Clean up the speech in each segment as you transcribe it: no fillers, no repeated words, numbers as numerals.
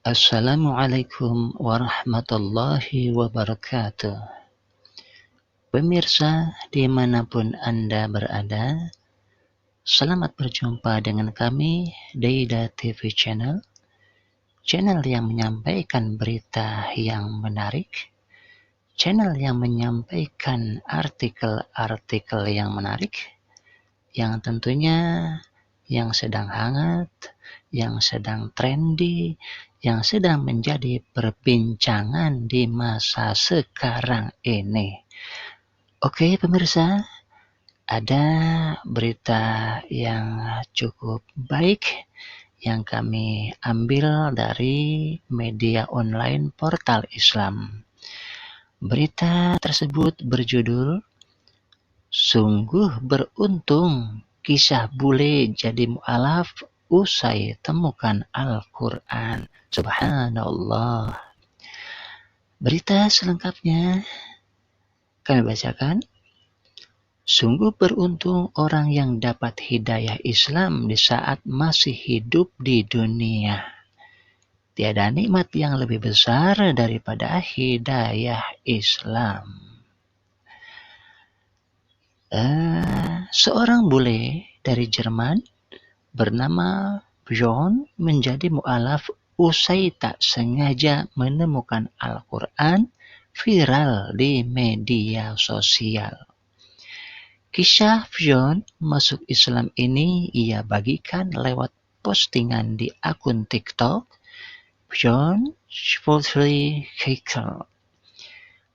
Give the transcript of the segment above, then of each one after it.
Assalamualaikum warahmatullahi wabarakatuh. Pemirsa dimanapun Anda berada, selamat berjumpa dengan kami Deida TV Channel, channel yang menyampaikan berita yang menarik, channel yang menyampaikan artikel-artikel yang menarik, yang tentunya yang sedang hangat, yang sedang trendy, yang sedang menjadi perbincangan di masa sekarang ini. Oke pemirsa, ada berita yang cukup baik yang kami ambil dari media online Portal Islam. Berita tersebut berjudul Sungguh beruntung kisah bule jadi mu'alaf usai temukan Al-Quran. Subhanallah. Berita selengkapnya kami bacakan. Sungguh beruntung orang yang dapat hidayah Islam di saat masih hidup di dunia. Tiada nikmat yang lebih besar daripada hidayah Islam. Seorang bule dari Jerman bernama Bjorn menjadi mu'alaf usai tak sengaja menemukan Al-Quran viral di media sosial. Kisah Bjorn masuk Islam ini ia bagikan lewat postingan di akun TikTok Bjorn Sportly Hiker.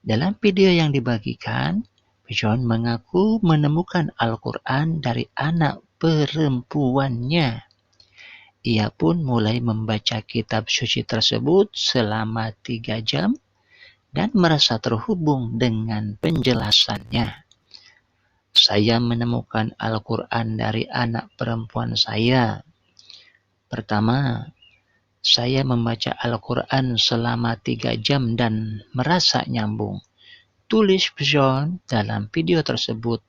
Dalam video yang dibagikan, Bjorn mengaku menemukan Al-Quran dari anak perempuannya. Ia pun mulai membaca kitab suci tersebut selama 3 jam dan merasa terhubung dengan penjelasannya. Saya menemukan Al-Quran dari anak perempuan saya. Pertama, saya membaca Al-Quran selama 3 jam dan merasa nyambung. Tulis Bjorn dalam video tersebut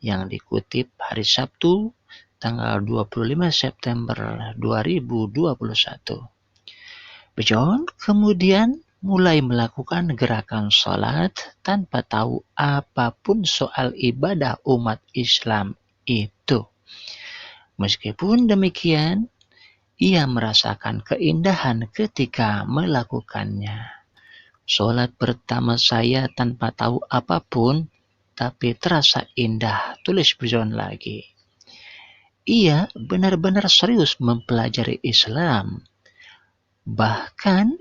yang dikutip hari Sabtu tanggal 25 September 2021. Bjorn kemudian mulai melakukan gerakan sholat tanpa tahu apapun soal ibadah umat Islam itu. Meskipun demikian, ia merasakan keindahan ketika melakukannya. Sholat pertama saya tanpa tahu apapun, tapi terasa indah, tulis Bjorn lagi. Ia benar-benar serius mempelajari Islam. Bahkan,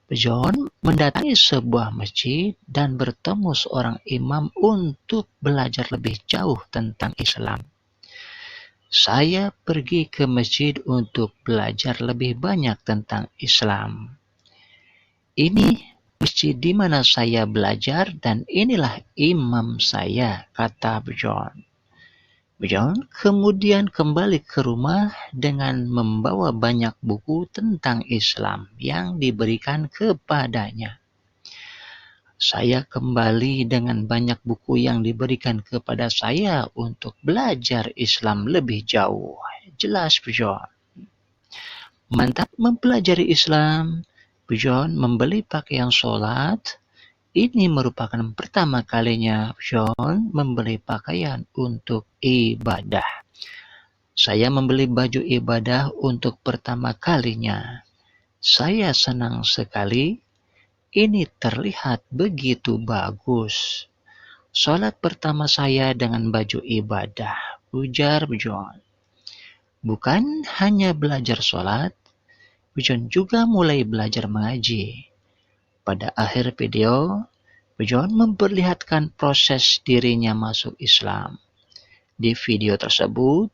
Bjorn mendatangi sebuah masjid dan bertemu seorang imam untuk belajar lebih jauh tentang Islam. Saya pergi ke masjid untuk belajar lebih banyak tentang Islam. Ini masjid di mana saya belajar dan inilah imam saya, kata Bjorn. Bjorn kemudian kembali ke rumah dengan membawa banyak buku tentang Islam yang diberikan kepadanya. Saya kembali dengan banyak buku yang diberikan kepada saya untuk belajar Islam lebih jauh, jelas Bjorn. Mantap mempelajari Islam. Bjorn membeli pakaian sholat. Ini merupakan pertama kalinya Bjorn membeli pakaian untuk ibadah. Saya membeli baju ibadah untuk pertama kalinya. Saya senang sekali. Ini terlihat begitu bagus. Sholat pertama saya dengan baju ibadah, ujar Bjorn. Bukan hanya belajar sholat, Bjorn juga mulai belajar mengaji. Pada akhir video, Bjorn memperlihatkan proses dirinya masuk Islam. Di video tersebut,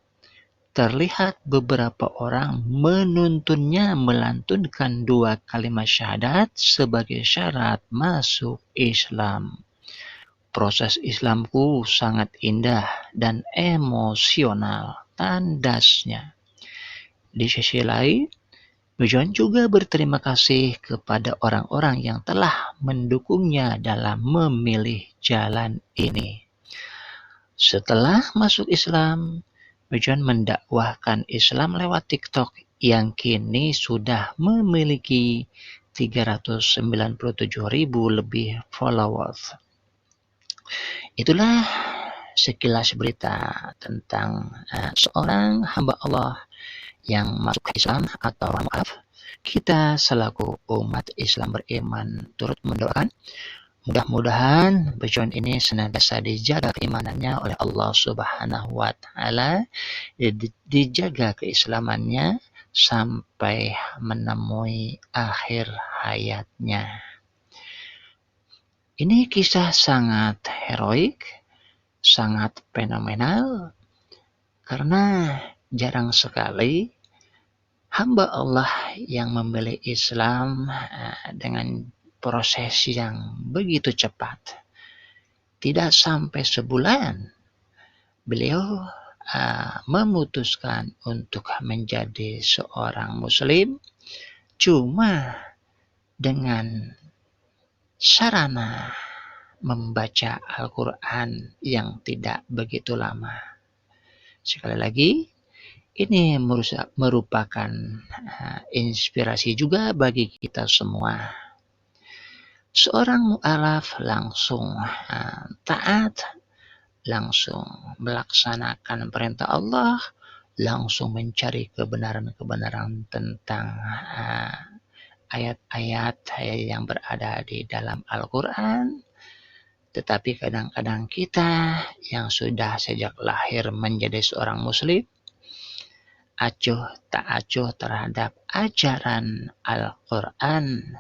terlihat beberapa orang menuntunnya melantunkan 2 kalimat syahadat sebagai syarat masuk Islam. Proses Islamku sangat indah dan emosional, tandasnya. Di sisi lain, Bjorn juga berterima kasih kepada orang-orang yang telah mendukungnya dalam memilih jalan ini. Setelah masuk Islam, Bjorn mendakwahkan Islam lewat TikTok yang kini sudah memiliki 397.000 lebih followers. Itulah sekilas berita tentang seorang hamba Allah yang masuk ke Islam, atau maaf, kita selaku umat Islam beriman turut mendoakan mudah-mudahan Bejon ini senantiasa dijaga keimanannya oleh Allah Subhanahu wa Ta'ala, dijaga keislamannya sampai menemui akhir hayatnya. Ini kisah sangat heroik, sangat fenomenal, karena jarang sekali hamba Allah yang memilih Islam dengan proses yang begitu cepat. Tidak sampai sebulan, beliau memutuskan untuk menjadi seorang Muslim cuma dengan sarana membaca Al-Quran yang tidak begitu lama. Sekali lagi, ini merupakan inspirasi juga bagi kita semua. Seorang mu'alaf langsung taat, langsung melaksanakan perintah Allah, langsung mencari kebenaran-kebenaran tentang ayat-ayat yang berada di dalam Al-Quran. Tetapi kadang-kadang kita yang sudah sejak lahir menjadi seorang Muslim, acuh tak acuh terhadap ajaran Al-Quran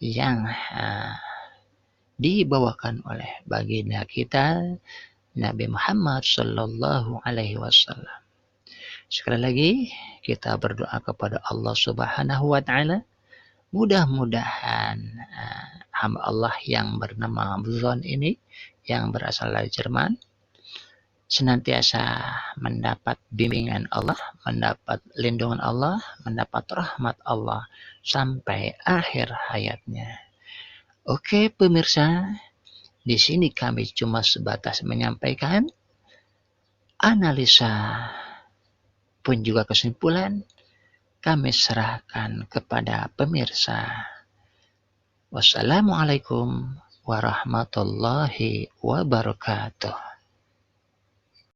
yang dibawakan oleh baginda kita Nabi Muhammad Sallallahu Alaihi Wasallam. Sekali lagi kita berdoa kepada Allah Subhanahu Wa Ta'ala, mudah-mudahan hamba Allah yang bernama Bejon ini yang berasal dari Jerman senantiasa mendapat bimbingan Allah, mendapat lindungan Allah, mendapat rahmat Allah sampai akhir hayatnya. Oke pemirsa, di sini kami cuma sebatas menyampaikan analisa pun juga kesimpulan kami serahkan kepada pemirsa. Wassalamualaikum warahmatullahi wabarakatuh.